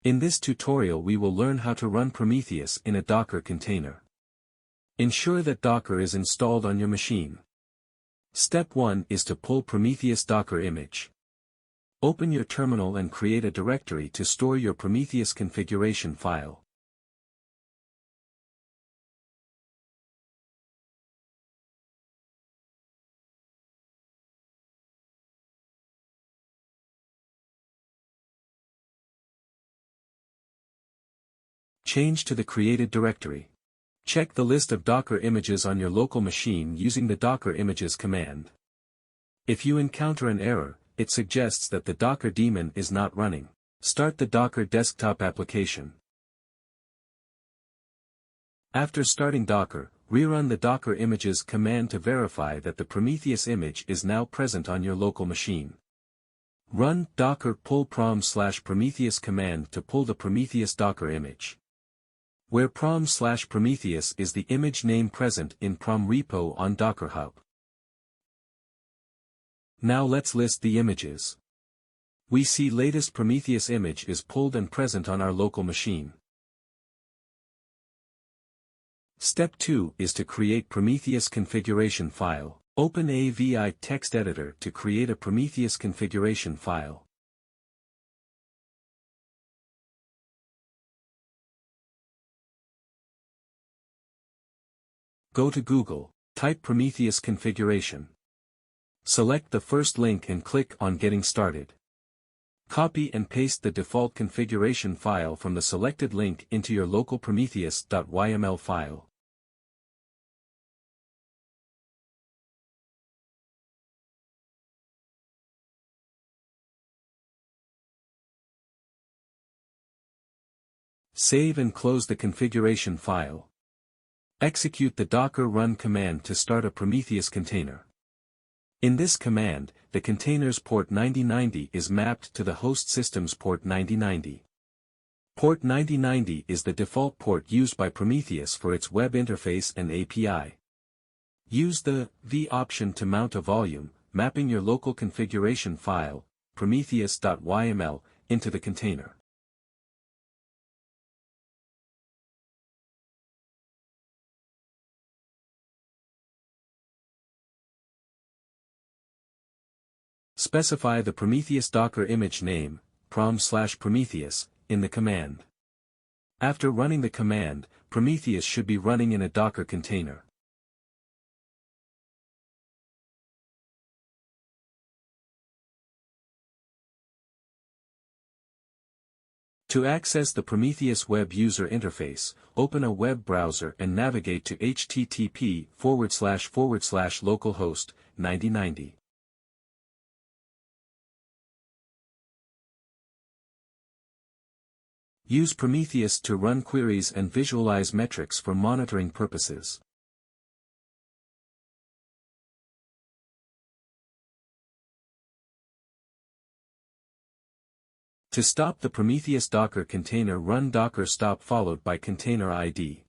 In this tutorial we will learn how to run Prometheus in a Docker container. Ensure that Docker is installed on your machine. Step 1 is to pull Prometheus Docker image. Open your terminal and create a directory to store your Prometheus configuration file. Change to the created directory. Check the list of Docker images on your local machine using the Docker images command. If you encounter an error, it suggests that the Docker daemon is not running. Start the Docker desktop application. After starting Docker, rerun the Docker images command to verify that the Prometheus image is now present on your local machine. Run docker pull prom/prometheus command to pull the Prometheus Docker image. Where prom/Prometheus is the image name present in prom repo on Docker Hub. Now let's list the images. We see latest Prometheus image is pulled and present on our local machine. Step 2 is to create Prometheus configuration file. Open a VI text editor to create a Prometheus configuration file. Go to Google, type Prometheus configuration. Select the first link and click on Getting Started. Copy and paste the default configuration file from the selected link into your local prometheus.yml file. Save and close the configuration file. Execute the docker run command to start a Prometheus container. In this command, the container's port 9090 is mapped to the host system's port 9090. Port 9090 is the default port used by Prometheus for its web interface and API. Use the V option to mount a volume, mapping your local configuration file, prometheus.yml, into the container. Specify the Prometheus Docker image name, prom/Prometheus, in the command. After running the command, Prometheus should be running in a Docker container. To access the Prometheus web user interface, open a web browser and navigate to http://localhost 9090. Use Prometheus to run queries and visualize metrics for monitoring purposes. To stop the Prometheus Docker container, run docker stop followed by container ID.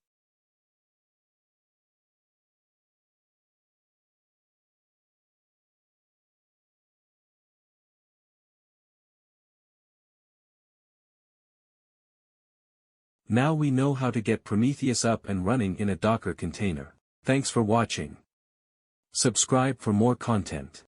Now we know how to get Prometheus up and running in a Docker container. Thanks for watching. Subscribe for more content.